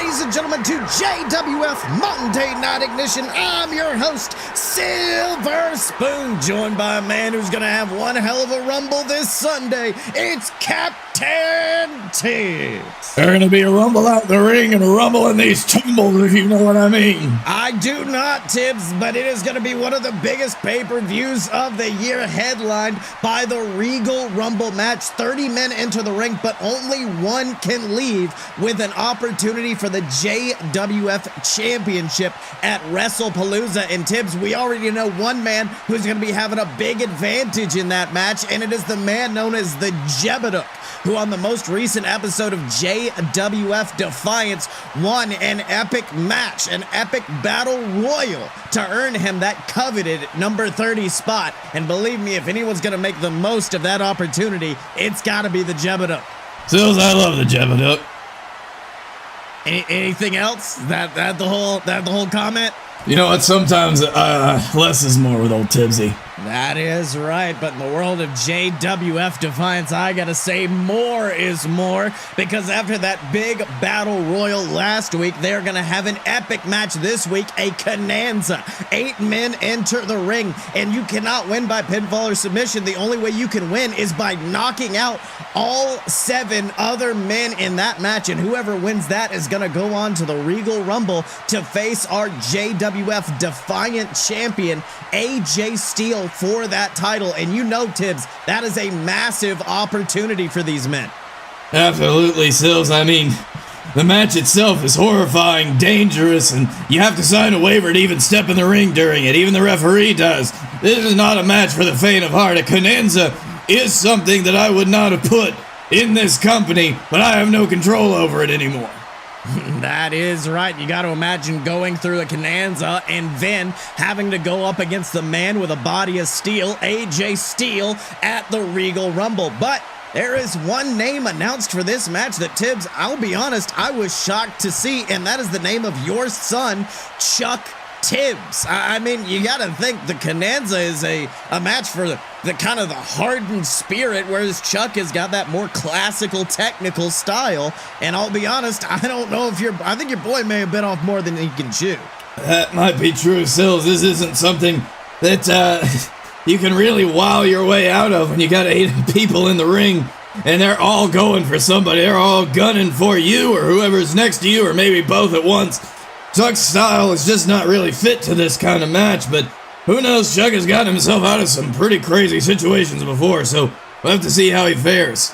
ladies and gentlemen, to JWF Monday Night Ignition. I'm your host, Silver Spoon, joined by a man who's going to have one hell of a rumble this Sunday. It's Captain Tibbs. There's going to be a rumble out in the ring and a rumble in these tumbles, if you know what I mean. I do not, Tibbs, but it is going to be one of the biggest pay-per-views of the year, headlined by the Regal Rumble match. 30 men enter the ring, but only one can leave with an opportunity for the JWF Championship at WrestlePalooza. And Tibbs, we already know one man who's going to be having a big advantage in that match, and it is the man known as the JWF, who on the most recent episode of JWF Defiance won an epic match, an epic battle royal to earn him that coveted number 30 spot. And believe me, if anyone's going to make the most of that opportunity, it's got to be the JWF. Sills, I love the JWF. Anything else? That the whole comment? You know what? Sometimes less is more with old Tibbsy. That is right, but in the world of JWF Defiance, I gotta say more is more, because after that big battle royal last week, they're gonna have an epic match this week, a Konanza. 8 men enter the ring, and you cannot win by pinfall or submission. The only way you can win is by knocking out all 7 other men in that match, and whoever wins that is gonna go on to the Regal Rumble to face our JWF Defiant champion, AJ Steele, for that title. And you know, Tibbs, that is a massive opportunity for these men. Absolutely, Sills. I mean, the match itself is horrifying, dangerous, and you have to sign a waiver to even step in the ring during it. Even the referee does. This is not a match for the faint of heart. A Konanza is something that I would not have put in this company, but I have no control over it anymore. That is right. You got to imagine going through a Konanza and then having to go up against the man with a body of steel, AJ Steele, at the Regal Rumble. But there is one name announced for this match that, Tibbs, I'll be honest, I was shocked to see, and that is the name of your son, Chuck Tibbs. I mean, you got to think the Konanza is a match for the kind of the hardened spirit, whereas Chuck has got that more classical, technical style. And I'll be honest, I don't know if I think your boy may have bit off more than he can chew. That might be true, Sills. This isn't something that you can really wow your way out of when you got 8 people in the ring and they're all going for somebody. They're all gunning for you or whoever's next to you, or maybe both at once. Chuck's style is just not really fit to this kind of match, but who knows? Chuck has gotten himself out of some pretty crazy situations before, so we'll have to see how he fares.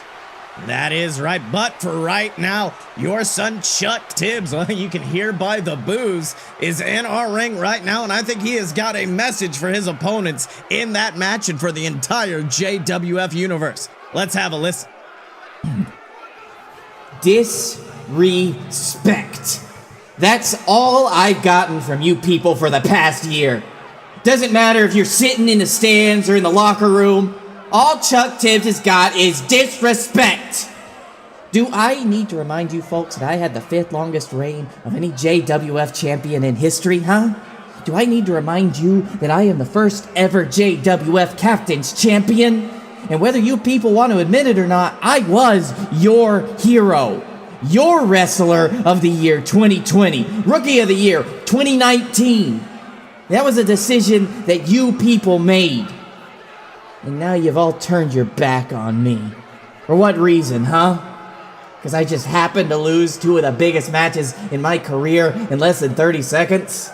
That is right, but for right now, your son Chuck Tibbs, you can hear by the boos, is in our ring right now, and I think he has got a message for his opponents in that match and for the entire JWF universe. Let's have a listen. Disrespect. That's all I've gotten from you people for the past year. Doesn't matter if you're sitting in the stands or in the locker room. All Chuck Tibbs has got is disrespect. Do I need to remind you folks that I had the 5th longest reign of any JWF champion in history, huh? Do I need to remind you that I am the first ever JWF Captain's Champion? And whether you people want to admit it or not, I was your hero. Your Wrestler of the Year 2020, Rookie of the Year 2019. That was a decision that you people made. And now you've all turned your back on me. For what reason, huh? Because I just happened to lose 2 of the biggest matches in my career in less than 30 seconds?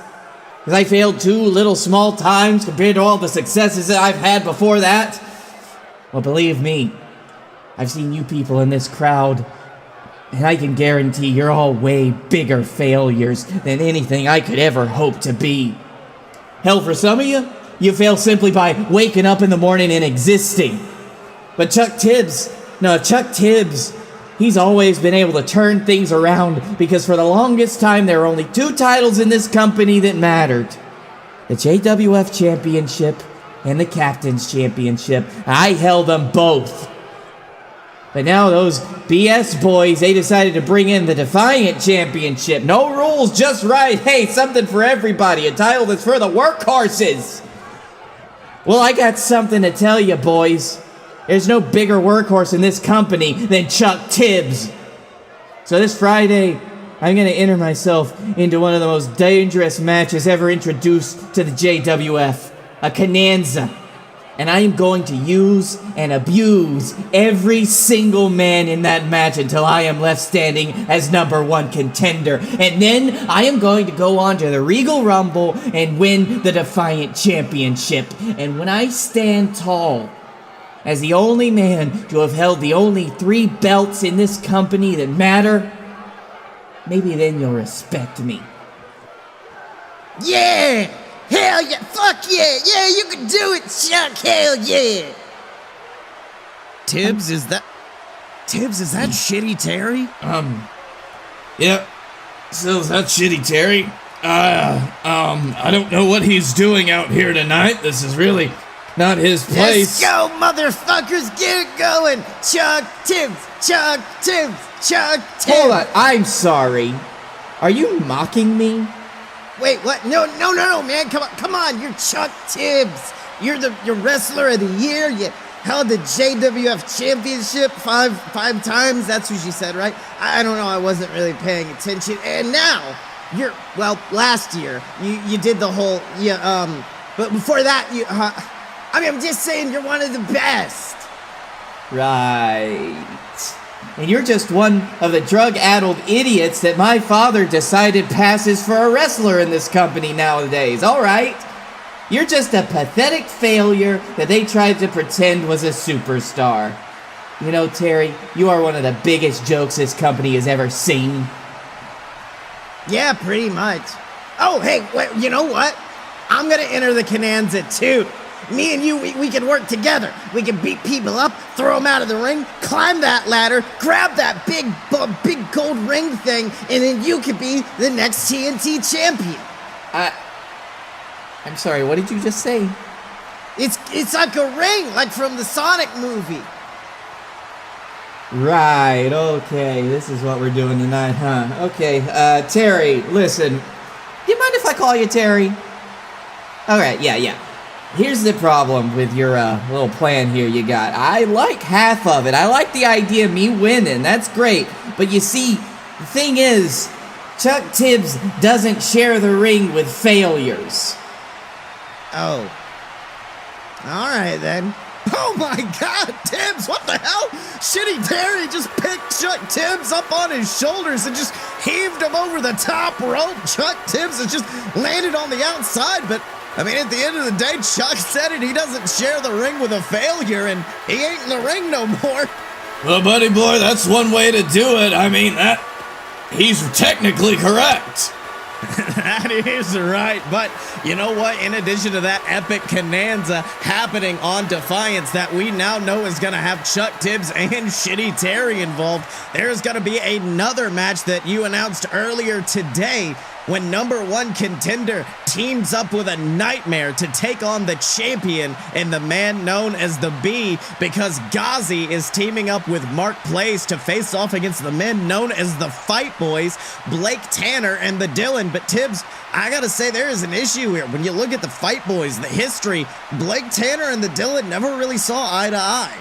Because I failed 2 little small times compared to all the successes that I've had before that? Well, believe me, I've seen you people in this crowd, and I can guarantee you're all way bigger failures than anything I could ever hope to be. Hell, for some of you, you fail simply by waking up in the morning and existing. But Chuck Tibbs, he's always been able to turn things around, because for the longest time there were only 2 titles in this company that mattered. The JWF Championship and the Captain's Championship. I held them both. But now those BS boys, they decided to bring in the Defiant Championship. No rules, just right. Hey, something for everybody. A title that's for the workhorses. Well, I got something to tell you, boys. There's no bigger workhorse in this company than Chuck Tibbs. So this Friday, I'm gonna enter myself into one of the most dangerous matches ever introduced to the JWF, a Konanza. And I am going to use and abuse every single man in that match until I am left standing as number one contender. And then I am going to go on to the Regal Rumble and win the Defiant Championship. And when I stand tall as the only man to have held the only 3 belts in this company that matter, maybe then you'll respect me. Yeah! Hell yeah! Fuck yeah! Yeah, you can do it, Chuck! Hell yeah! Tibbs, is that Shitty Terry? Yep. So that's Shitty Terry. I don't know what he's doing out here tonight. This is really not his place. Let's go, motherfuckers! Get it going! Chuck Tibbs! Chuck Tibbs! Chuck Tibbs! Hold on, I'm sorry. Are you mocking me? Wait, what? No, man! Come on! You're Chuck Tibbs. You're wrestler of the year. You held the JWF championship five times. That's what she said, right? I don't know. I wasn't really paying attention. And now last year you did the whole But before that, I'm just saying you're one of the best. Right. And you're just one of the drug-addled idiots that my father decided passes for a wrestler in this company nowadays, alright? You're just a pathetic failure that they tried to pretend was a superstar. You know, Terry, you are one of the biggest jokes this company has ever seen. Yeah, pretty much. Oh, hey, wait, you know what? I'm gonna enter the Konanza too. Me and you, we can work together. We can beat people up, throw them out of the ring, climb that ladder, grab that big gold ring thing, and then you could be the next TNT champion. I'm sorry, what did you just say? It's like a ring, like from the Sonic movie. Right, okay, this is what we're doing tonight, huh? Okay, Terry, listen. Do you mind if I call you Terry? Alright, yeah. Here's the problem with your little plan here you got. I like half of it. I like the idea of me winning. That's great. But you see, the thing is, Chuck Tibbs doesn't share the ring with failures. Oh. Alright then. Oh my God, Tibbs, what the hell? Shitty Terry just picked Chuck Tibbs up on his shoulders and just heaved him over the top rope. Chuck Tibbs has just landed on the outside, but I mean, at the end of the day, Chuck said it. He doesn't share the ring with a failure, and he ain't in the ring no more. Well, buddy boy, that's one way to do it. I mean, he's technically correct. That is right, but you know what? In addition to that epic Konanza happening on Defiance that we now know is going to have Chuck Tibbs and Shitty Terry involved, there's going to be another match that you announced earlier today when number one contender teams up with a Nightmare to take on the champion and the man known as the Bee, because Ghazi is teaming up with Mark Place to face off against the men known as the Fight Boys, Blake Tanner and the Dylan. But Tibbs, I gotta say there is an issue here. When you look at the Fight Boys, the history, Blake Tanner and the Dylan never really saw eye to eye.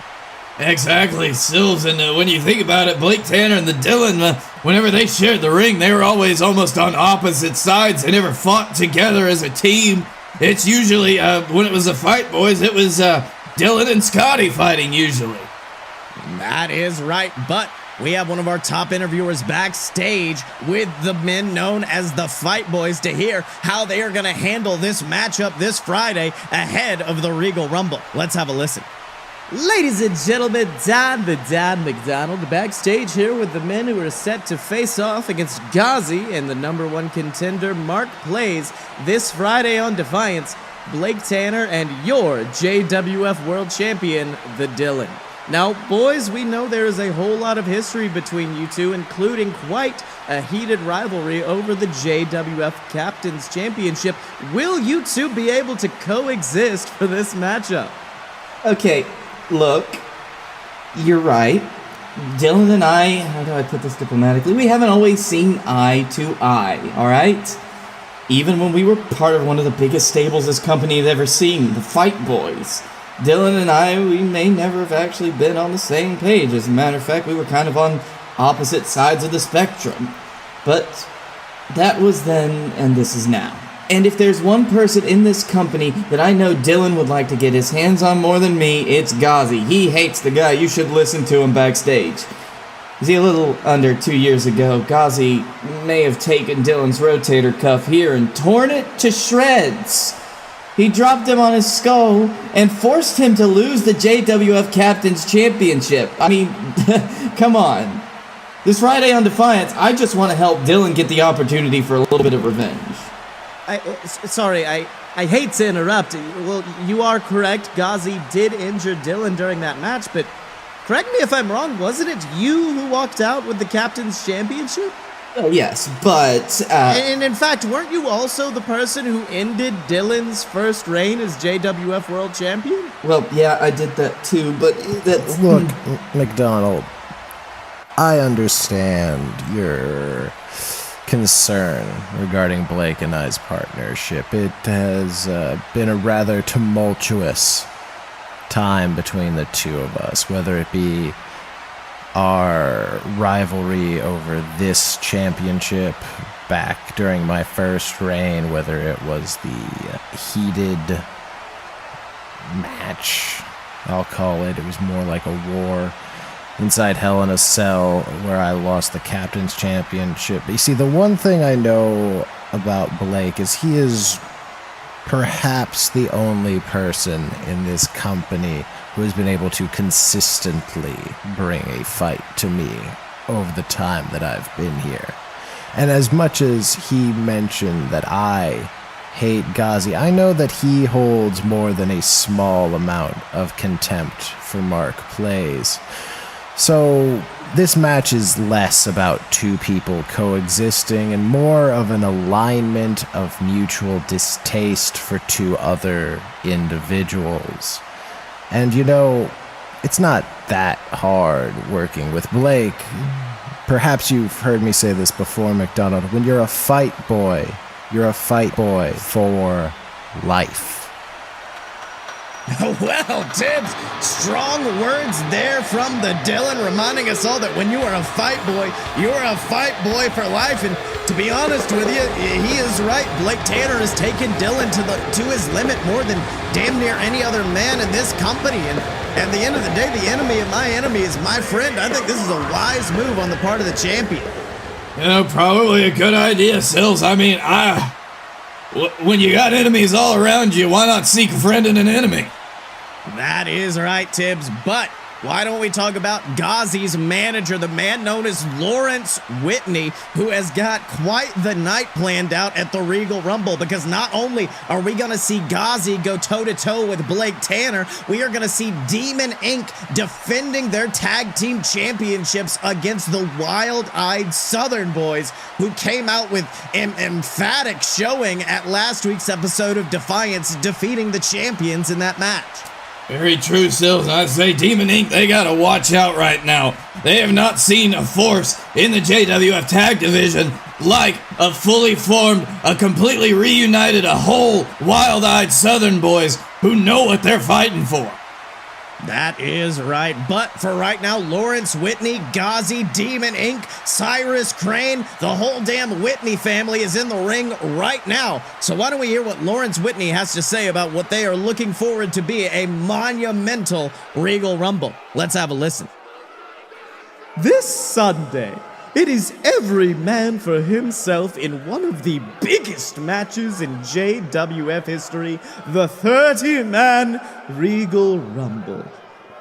Exactly, Sills, and when you think about it, Blake Tanner and the Dylan, whenever they shared the ring, they were always almost on opposite sides. They never fought together as a team. It's usually, when it was the Fight Boys, it was Dylan and Scottye fighting usually. That is right, but we have one of our top interviewers backstage with the men known as the Fight Boys to hear how they are going to handle this matchup this Friday ahead of the Regal Rumble. Let's have a listen. Ladies and gentlemen, Don McDonald backstage here with the men who are set to face off against Ghazi and the number one contender Mark Plays this Friday on Defiance, Blake Tanner and your JWF World Champion, the Dylan. Now, boys, we know there is a whole lot of history between you two, including quite a heated rivalry over the JWF Captain's Championship. Will you two be able to coexist for this matchup? Okay, look, you're right. Dylan and I, how do I put this diplomatically? We haven't always seen eye to eye, alright? Even when we were part of one of the biggest stables this company had ever seen, the Fight Boys. Dylan and I, we may never have actually been on the same page. As a matter of fact, we were kind of on opposite sides of the spectrum. But that was then, and this is now. And if there's one person in this company that I know Dylan would like to get his hands on more than me, it's Ghazi. He hates the guy. You should listen to him backstage. See, a little under 2 years ago, Ghazi may have taken Dylan's rotator cuff here and torn it to shreds. He dropped him on his skull and forced him to lose the JWF Captain's Championship. I mean, come on. This Friday on Defiance, I just want to help Dylan get the opportunity for a little bit of revenge. Sorry, I hate to interrupt. Well, you are correct. Ghazi did injure Dylan during that match, but correct me if I'm wrong, wasn't it you who walked out with the Captain's Championship? Oh, yes, but, And in fact, weren't you also the person who ended Dylan's first reign as JWF World Champion? Well, yeah, I did that too, but that's... Look, McDonald, I understand your concern regarding Blake and I's partnership. It has been a rather tumultuous time between the two of us, whether it be our rivalry over this championship back during my first reign, whether it was the heated match, I'll call it. It was more like a war inside Hell in a Cell where I lost the Captain's Championship. But you see, the one thing I know about Blake is he is perhaps the only person in this company who has been able to consistently bring a fight to me over the time that I've been here. And as much as he mentioned that I hate Ghazi, I know that he holds more than a small amount of contempt for Mark Plays. So this match is less about two people coexisting and more of an alignment of mutual distaste for two other individuals. And you know, it's not that hard working with Blake. Perhaps you've heard me say this before, McDonald. When you're a fight boy, you're a fight boy for life. Well, Tibbs, strong words there from the Dylan, reminding us all that when you are a fight boy, you're a fight boy for life. And to be honest with you, he is right. Blake Tanner has taken Dylan to his limit more than damn near any other man in this company. And at the end of the day, the enemy of my enemy is my friend. I think this is a wise move on the part of the champion. You know, probably a good idea, Sills. I mean, when you got enemies all around you, why not seek a friend and an enemy? That is right, Tibbs, but why don't we talk about Ghazi's manager, the man known as Lawrence Whitney, who has got quite the night planned out at the Regal Rumble, because not only are we going to see Ghazi go toe-to-toe with Blake Tanner, we are going to see Demon Inc. defending their tag team championships against the Wild-Eyed Southern Boys, who came out with an emphatic showing at last week's episode of Defiance, defeating the champions in that match. Very true, Sills. And I'd say Demon Inc., they gotta watch out right now. They have not seen a force in the JWF tag division like a fully formed, a completely reunited, a whole Wild-Eyed Southern Boys who know what they're fighting for. That is right, but for right now, Lawrence Whitney, Ghazi, Demon Inc., Cyrus Crane, the whole damn Whitney family is in the ring right now. So why don't we hear what Lawrence Whitney has to say about what they are looking forward to be a monumental Regal Rumble. Let's have a listen. This Sunday, it is every man for himself in one of the biggest matches in JWF history, the 30-man Regal Rumble.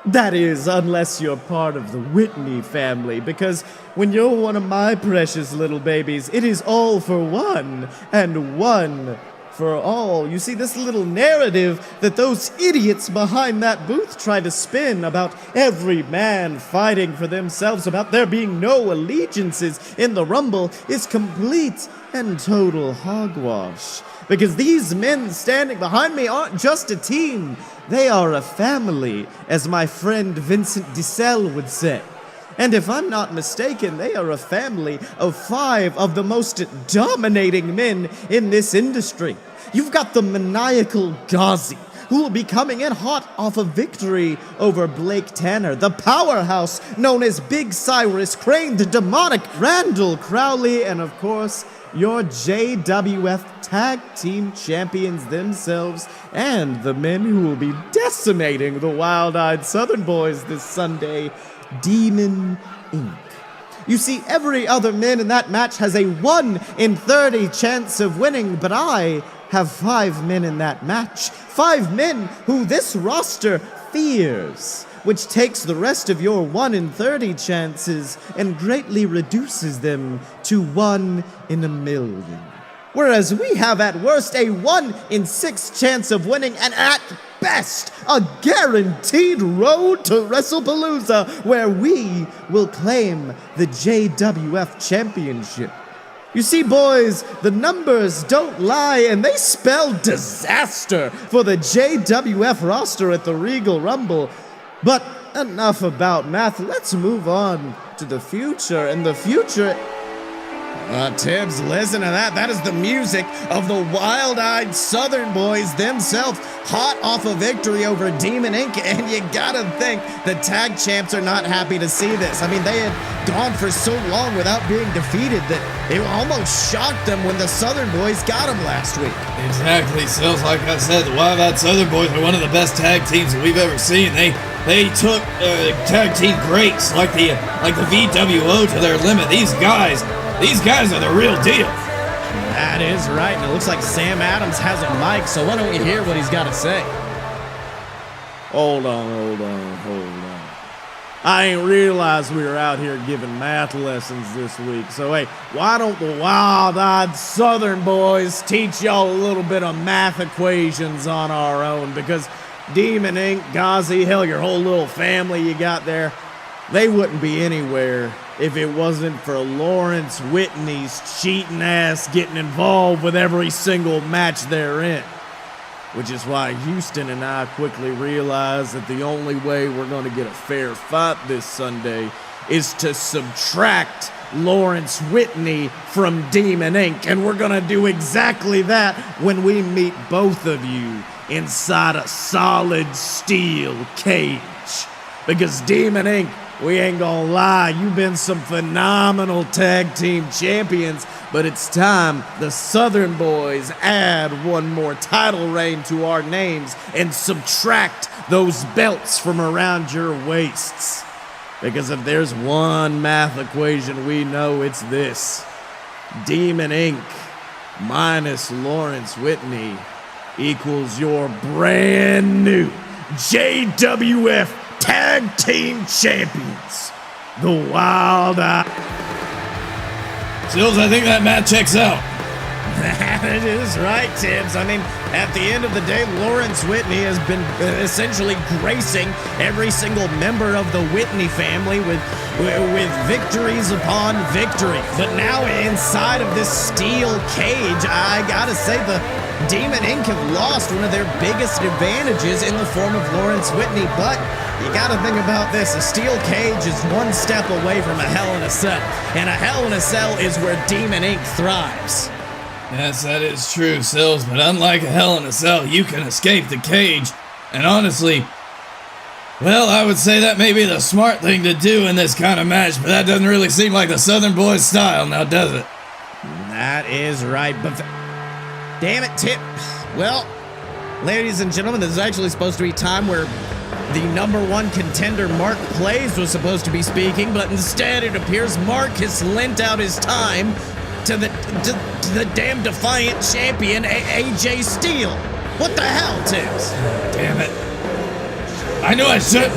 That is, unless you're part of the Whitney family, because when you're one of my precious little babies, it is all for one, and one for all. You see, this little narrative that those idiots behind that booth try to spin about every man fighting for themselves, about there being no allegiances in the Rumble, is complete and total hogwash. Because these men standing behind me aren't just a team, they are a family, as my friend Vincent DeSalle would say. And if I'm not mistaken, they are a family of 5 of the most dominating men in this industry. You've got the maniacal Ghazi, who will be coming in hot off a victory over Blake Tanner, the powerhouse known as Big Cyrus, Crane, the demonic Randall Crowley, and of course, your JWF Tag Team Champions themselves, and the men who will be decimating the Wild-Eyed Southern Boys this Sunday, Demon Inc. You see, every other man in that match has a 1 in 30 chance of winning, but I have 5 men in that match. 5 men who this roster fears, which takes the rest of your 1 in 30 chances and greatly reduces them to 1 in a million. Whereas we have at worst a 1 in 6 chance of winning, and at best a guaranteed road to WrestlePalooza, where we will claim the JWF Championship. You see, boys, the numbers don't lie, and they spell disaster for the JWF roster at the Regal Rumble. But enough about math, let's move on to the future, and the future... Tibbs, listen to that. That is the music of the Wild-Eyed Southern Boys themselves, hot off a victory over Demon Inc. And you gotta think the tag champs are not happy to see this. I mean, they had gone for so long without being defeated that it almost shocked them when the Southern Boys got them last week. Exactly, Sills. Like I said, the Wild-Eyed Southern Boys are one of the best tag teams that we've ever seen. They took tag team greats like the VWO to their limit. These guys are the real deal. That is right, and it looks like Sam Adams has a mic, so why don't we hear what he's got to say? Hold on. I ain't realized we were out here giving math lessons this week, so hey, why don't the Wild-Eyed Southern Boys teach y'all a little bit of math equations on our own, because Demon Inc., Ghazi, hell, your whole little family you got there, they wouldn't be anywhere if it wasn't for Lawrence Whitney's cheating ass getting involved with every single match they're in. Which is why Houston and I quickly realized that the only way we're going to get a fair fight this Sunday is to subtract Lawrence Whitney from Demon Inc. And we're going to do exactly that when we meet both of you inside a solid steel cage. Because Demon Inc., we ain't gonna lie, you've been some phenomenal tag team champions, but it's time the Southern Boys add one more title reign to our names and subtract those belts from around your waists. Because if there's one math equation we know, it's this. Demon Inc. minus Lawrence Whitney equals your brand new JWF Tag Team Champions, the Wild-Eyed. Sills, I think that math checks out. That is right, Tibbs. I mean, at the end of the day, Lawrence Whitney has been essentially gracing every single member of the Whitney family with victories upon victory. But now inside of this steel cage, I gotta say the Demon Inc. have lost one of their biggest advantages in the form of Lawrence Whitney, but you gotta think about this. A steel cage is one step away from a Hell in a Cell, and a Hell in a Cell is where Demon Inc. thrives. Yes, that is true, Sills, but unlike a Hell in a Cell, you can escape the cage, and honestly, well, I would say that may be the smart thing to do in this kind of match, but that doesn't really seem like the Southern Boys style, now does it? That is right, but damn it, Tip. Well, ladies and gentlemen, this is actually supposed to be time where the number 1 contender, Mark Plays, was supposed to be speaking, but instead it appears Mark has lent out his time to the damn defiant champion, AJ Steele. What the hell, Tibbs? Damn it. I knew I shouldn't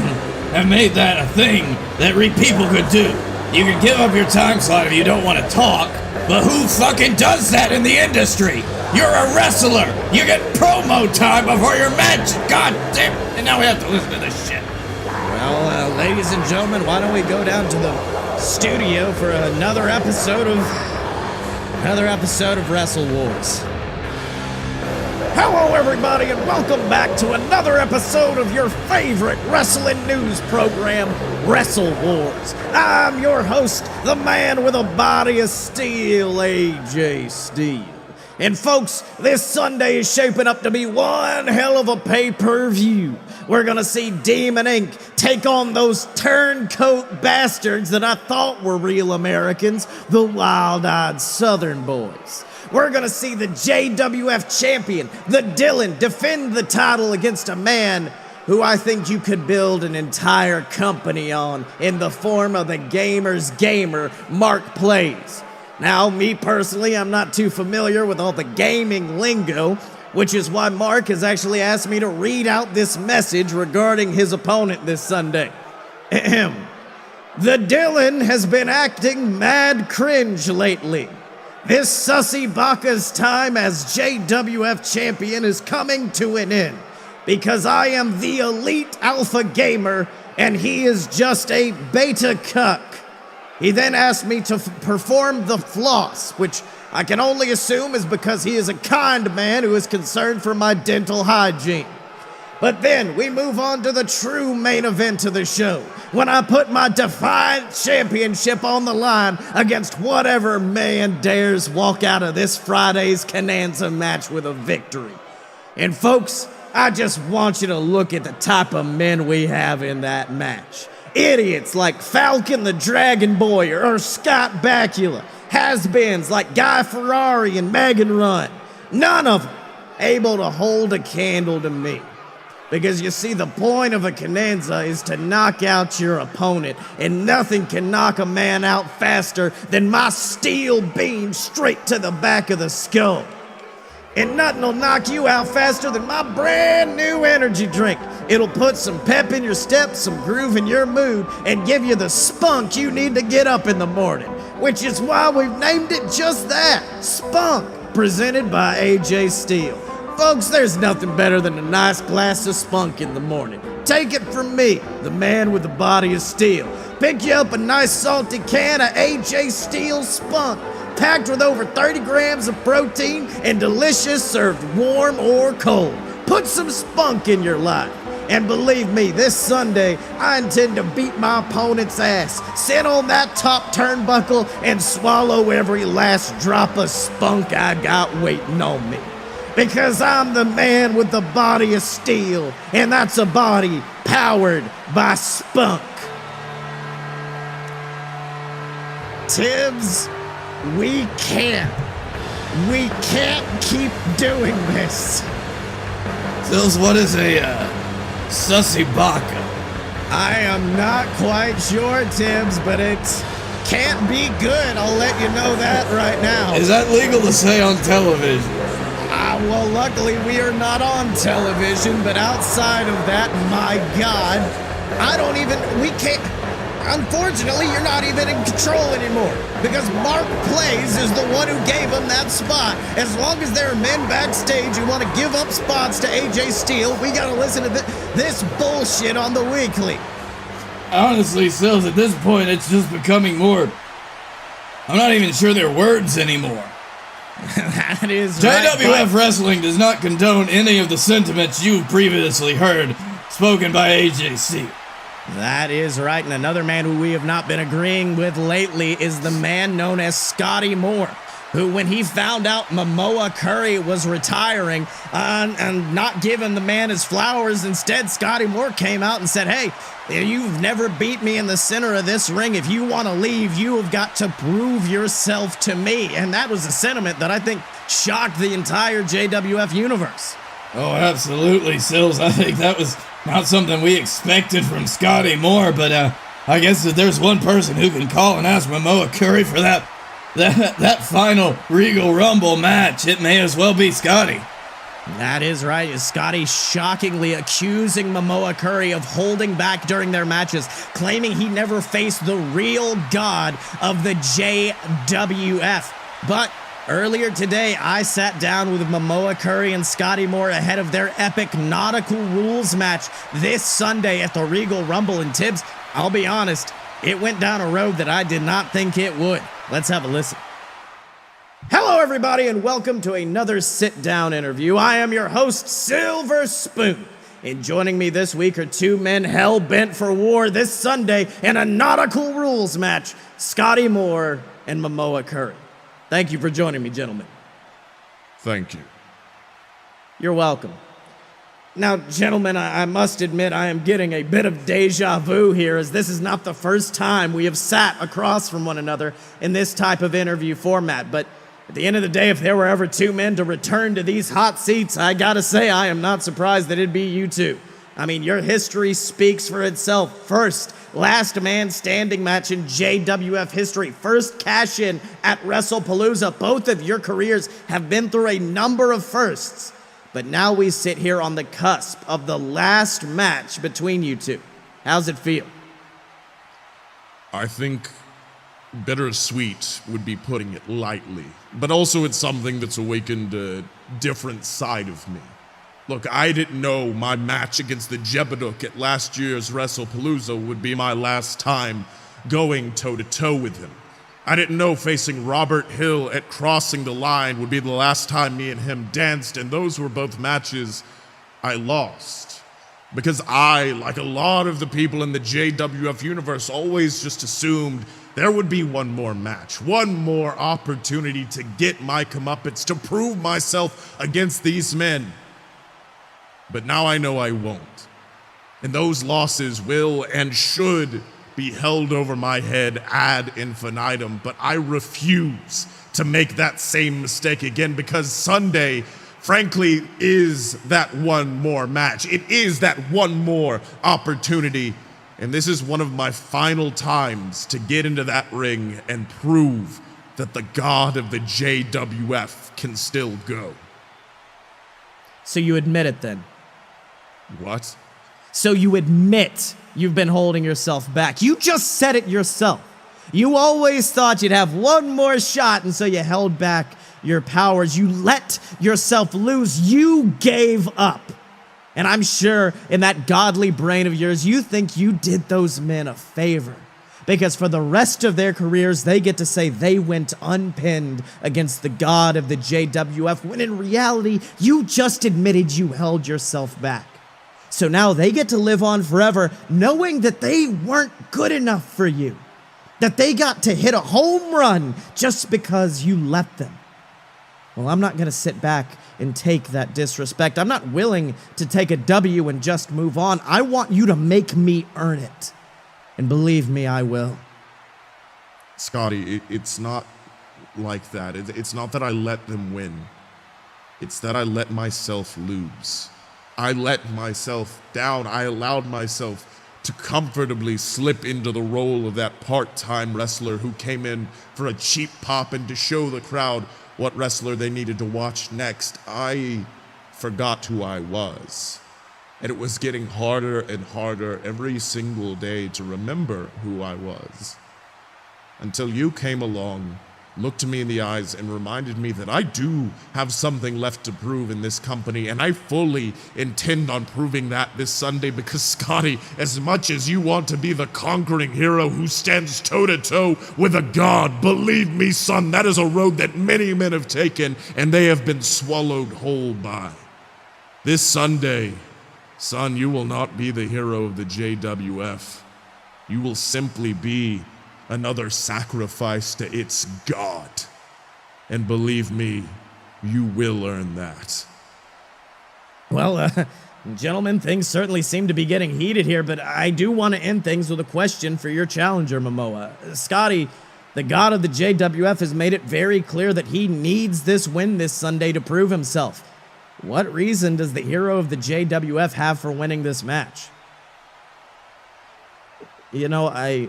have made that a thing that people could do. You can give up your time slot if you don't want to talk, but who fucking does that in the industry? You're a wrestler. You get promo time before your match. God damn. And now we have to listen to this shit. Well, ladies and gentlemen, why don't we go down to the studio for another episode of Wrestle Wars. Hello, everybody, and welcome back to another episode of your favorite wrestling news program, Wrestle Wars. I'm your host, the man with a body of steel, AJ Steele. And folks, this Sunday is shaping up to be one hell of a pay-per-view. We're gonna see Demon Inc. take on those turncoat bastards that I thought were real Americans, the wild-eyed Southern boys. We're gonna see the JWF champion, the Dylan, defend the title against a man who I think you could build an entire company on in the form of the gamer's gamer, Mark Plays. Now, me personally, I'm not too familiar with all the gaming lingo, which is why Mark has actually asked me to read out this message regarding his opponent this Sunday. Ahem. The Dylan has been acting mad cringe lately. This sussy baka's time as JWF champion is coming to an end because I am the elite alpha gamer and he is just a beta cuck. He then asked me to perform the floss, which I can only assume is because he is a kind man who is concerned for my dental hygiene. But then we move on to the true main event of the show, when I put my Defiant Championship on the line against whatever man dares walk out of this Friday's Konanza match with a victory. And folks, I just want you to look at the type of men we have in that match. Idiots like Falcon the Dragon Boy or Scott Bakula. Has-beens like Guy Ferrari and Megan Run. None of them able to hold a candle to me. Because you see, the point of a Konanza is to knock out your opponent, and nothing can knock a man out faster than my steel beam straight to the back of the skull. And nothing will knock you out faster than my brand new energy drink. It'll put some pep in your step, some groove in your mood, and give you the spunk you need to get up in the morning. Which is why we've named it just that, Spunk, presented by AJ Steele. Folks, there's nothing better than a nice glass of spunk in the morning. Take it from me, the man with the body of steel. Pick you up a nice salty can of AJ Steele Spunk, packed with over 30 grams of protein and delicious, served warm or cold. Put some spunk in your life. And believe me, this Sunday, I intend to beat my opponent's ass, sit on that top turnbuckle, and swallow every last drop of spunk I got waiting on me. Because I'm the man with the body of steel, and that's a body powered by spunk. Tibbs, we can't keep doing this. Sills, what is a sussy baka? I am not quite sure, Tibbs, but it can't be good. I'll let you know that right now. Is that legal to say on television? Well, luckily we are not on television, but outside of that, my God, we can't. Unfortunately, you're not even in control anymore because Mark Plays is the one who gave him that spot. As long as there are men backstage who want to give up spots to AJ Steele, we got to listen to this bullshit on the weekly. Honestly, Sills, at this point, it's just becoming more. I'm not even sure they're words anymore. That is JWF Wrestling does not condone any of the sentiments you've previously heard spoken by AJ Steele. That is right, and another man who we have not been agreeing with lately is the man known as Scottye Moore, who, when he found out Mamoa Curry was retiring and not giving the man his flowers, instead Scottye Moore came out and said, hey, you've never beat me in the center of this ring. If you want to leave, you have got to prove yourself to me. And that was a sentiment that I think shocked the entire JWF universe. Oh, absolutely, Sills. I think that was not something we expected from Scottye Moore, but I guess if there's one person who can call and ask Mamoa Curry for that final Regal Rumble match, it may as well be Scottye. That is right. Scottye shockingly accusing Mamoa Curry of holding back during their matches, claiming he never faced the real god of the JWF. But earlier today, I sat down with Mamoa Curry and Scottye Moore ahead of their epic Nautical Rules match this Sunday at the Regal Rumble in Tibbs. I'll be honest, it went down a road that I did not think it would. Let's have a listen. Hello, everybody, and welcome to another sit-down interview. I am your host, Silver Spoon, and joining me this week are two men hell-bent for war this Sunday in a Nautical Rules match, Scottye Moore and Mamoa Curry. Thank you for joining me, gentlemen. Thank you. You're welcome. Now, gentlemen, I must admit I am getting a bit of deja vu here, as this is not the first time we have sat across from one another in this type of interview format. But at the end of the day, if there were ever two men to return to these hot seats, I gotta say I am not surprised that it'd be you two. I mean, your history speaks for itself. First last man standing match in JWF history. First cash in at WrestlePalooza. Both of your careers have been through a number of firsts. But now we sit here on the cusp of the last match between you two. How's it feel? I think bittersweet would be putting it lightly. But also it's something that's awakened a different side of me. Look, I didn't know my match against the Jebeduk at last year's WrestlePalooza would be my last time going toe-to-toe with him. I didn't know facing Robert Hill at Crossing the Line would be the last time me and him danced, and those were both matches I lost. Because I, like a lot of the people in the JWF universe, always just assumed there would be one more match, one more opportunity to get my comeuppance, to prove myself against these men. But now I know I won't. And those losses will and should be held over my head ad infinitum, but I refuse to make that same mistake again, because Sunday, frankly, is that one more match. It is that one more opportunity, and this is one of my final times to get into that ring and prove that the god of the JWF can still go. So you admit it then? What? So you admit you've been holding yourself back. You just said it yourself. You always thought you'd have one more shot, and so you held back your powers. You let yourself lose. You gave up. And I'm sure in that godly brain of yours, you think you did those men a favor. Because for the rest of their careers, they get to say they went unpinned against the god of the JWF, when in reality, you just admitted you held yourself back. So now they get to live on forever knowing that they weren't good enough for you. That they got to hit a home run just because you let them. Well, I'm not going to sit back and take that disrespect. I'm not willing to take a W and just move on. I want you to make me earn it. And believe me, I will. Scottye, it's not like that. It's not that I let them win. It's that I let myself lose. I let myself down. I allowed myself to comfortably slip into the role of that part-time wrestler who came in for a cheap pop and to show the crowd what wrestler they needed to watch next. I forgot who I was. And it was getting harder and harder every single day to remember who I was. Until you came along, looked me in the eyes, and reminded me that I do have something left to prove in this company, and I fully intend on proving that this Sunday, because Scottye, as much as you want to be the conquering hero who stands toe-to-toe with a god, believe me, son, that is a road that many men have taken, and they have been swallowed whole by. This Sunday, son, you will not be the hero of the JWF. You will simply be another sacrifice to its god. And believe me, you will earn that. Well, gentlemen, things certainly seem to be getting heated here, but I do want to end things with a question for your challenger, Mamoa. Scottye, the god of the JWF, has made it very clear that he needs this win this Sunday to prove himself. What reason does the hero of the JWF have for winning this match? You know, I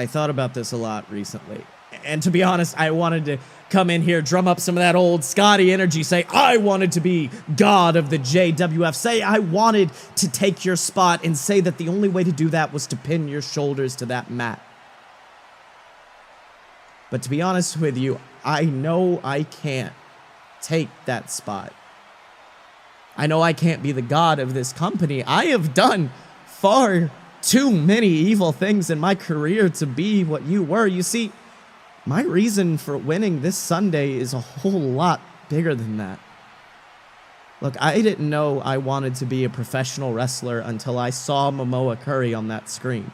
thought about this a lot recently. And to be honest, I wanted to come in here, drum up some of that old Scottye energy, say I wanted to be god of the JWF, say I wanted to take your spot, and say that the only way to do that was to pin your shoulders to that mat. But to be honest with you, I know I can't take that spot. I know I can't be the god of this company. I have done far too many evil things in my career to be what you were. You see, my reason for winning this Sunday is a whole lot bigger than that. Look, I didn't know I wanted to be a professional wrestler until I saw Mamoa Curry on that screen.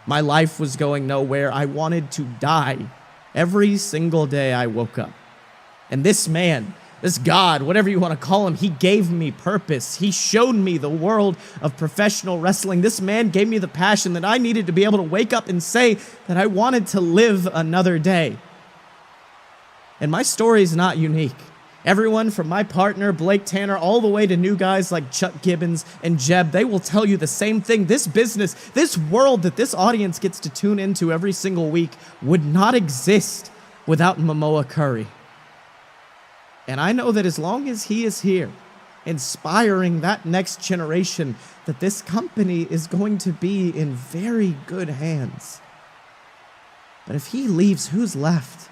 My life was going nowhere. I wanted to die every single day I woke up. And this man, this God, whatever you want to call him, he gave me purpose. He showed me the world of professional wrestling. This man gave me the passion that I needed to be able to wake up and say that I wanted to live another day. And my story is not unique. Everyone from my partner, Blake Tanner, all the way to new guys like Chuck Gibbons and Jeb, they will tell you the same thing. This business, this world that this audience gets to tune into every single week would not exist without Mamoa Curry. And I know that as long as he is here, inspiring that next generation, that this company is going to be in very good hands. But if he leaves, who's left?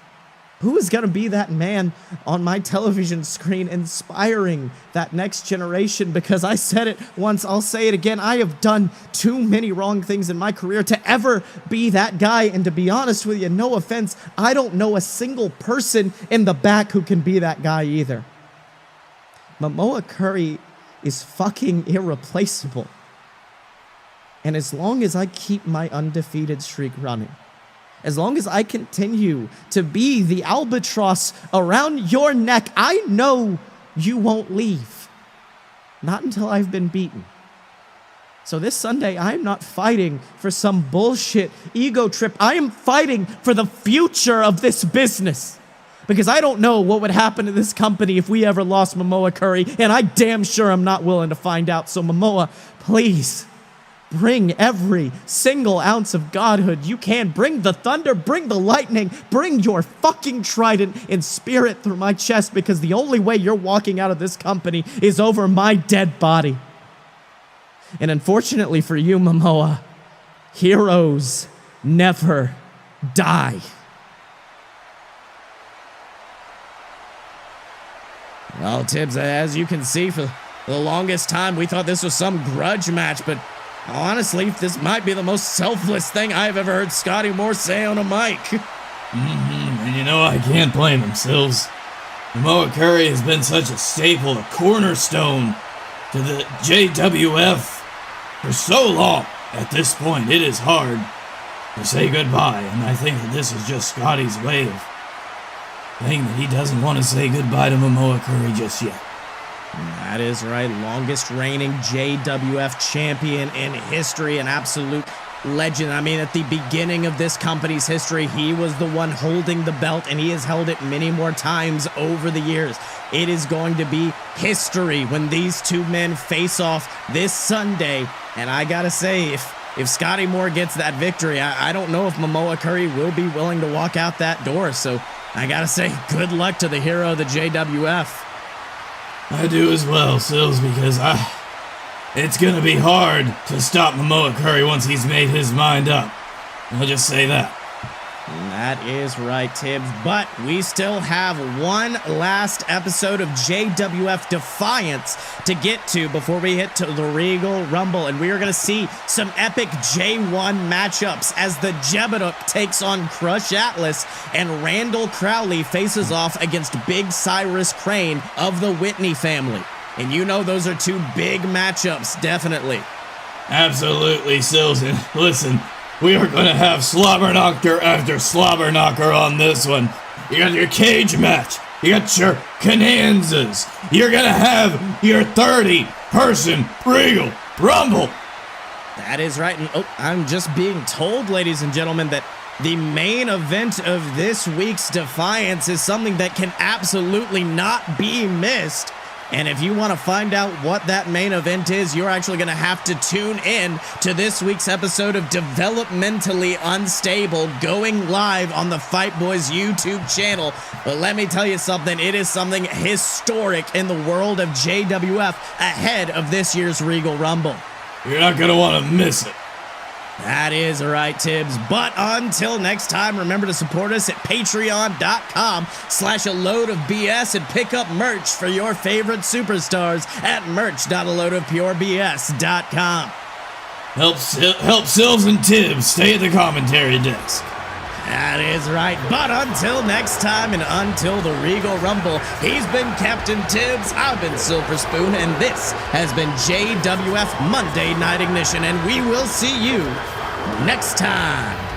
Who is going to be that man on my television screen inspiring that next generation? Because I said it once, I'll say it again. I have done too many wrong things in my career to ever be that guy. And to be honest with you, no offense, I don't know a single person in the back who can be that guy either. Mamoa Curry is fucking irreplaceable. And as long as I keep my undefeated streak running, as long as I continue to be the albatross around your neck, I know you won't leave. Not until I've been beaten. So this Sunday, I'm not fighting for some bullshit ego trip. I am fighting for the future of this business. Because I don't know what would happen to this company if we ever lost Mamoa Curry, and I damn sure am not willing to find out. So Mamoa, please, bring every single ounce of godhood you can. Bring the thunder, bring the lightning, bring your fucking trident and spirit through my chest, because the only way you're walking out of this company is over my dead body. And unfortunately for you, Mamoa, heroes never die. Well, Tibbs, as you can see, for the longest time, we thought this was some grudge match, but honestly, this might be the most selfless thing I've ever heard Scottye Moore say on a mic. And you know, I can't blame him, Sills. Mamoa Curry has been such a staple, a cornerstone to the JWF for so long. At this point, it is hard to say goodbye, and I think that this is just Scottye's way of saying that he doesn't want to say goodbye to Mamoa Curry just yet. That is right, longest reigning JWF champion in history, an absolute legend. I mean, at the beginning of this company's history, he was the one holding the belt, and he has held it many more times over the years. It is going to be history when these two men face off this Sunday, and I gotta say, if Scottye Moore gets that victory, I don't know if Mamoa Curry will be willing to walk out that door, so I gotta say, good luck to the hero of the JWF. I do as well, Sills, because it's gonna be hard to stop Mamoa Curry once he's made his mind up. I'll just say that. That is right, Tibbs, but we still have one last episode of JWF Defiance to get to before we hit to the Regal Rumble, and we are going to see some epic J1 matchups as the Jebeduk takes on Crush Atlas and Randall Crowley faces off against Big Cyrus Crane of the Whitney family. And you know those are two big matchups, definitely. Absolutely, Sills, and listen, we are going to have slobber knocker after slobber knocker on this one. You got your cage match. You got your Konanzas. You're going to have your 30-person Regal Rumble. That is right. And I'm just being told, ladies and gentlemen, that the main event of this week's Defiance is something that can absolutely not be missed. And if you want to find out what that main event is, you're actually going to have to tune in to this week's episode of Developmentally Unstable, going live on the Fight Boys YouTube channel. But let me tell you something, it is something historic in the world of JWF ahead of this year's Regal Rumble. You're not going to want to miss it. That is right, Tibbs. But until next time, remember to support us at patreon.com/aloadofbs and pick up merch for your favorite superstars at merch.aloadofpurebs.com. Help Sills and Tibbs stay at the commentary desk. That is right. But until next time and until the Regal Rumble, he's been Captain Tibbs, I've been Silver Spoon, and this has been JWF Monday Night Ignition, and we will see you next time.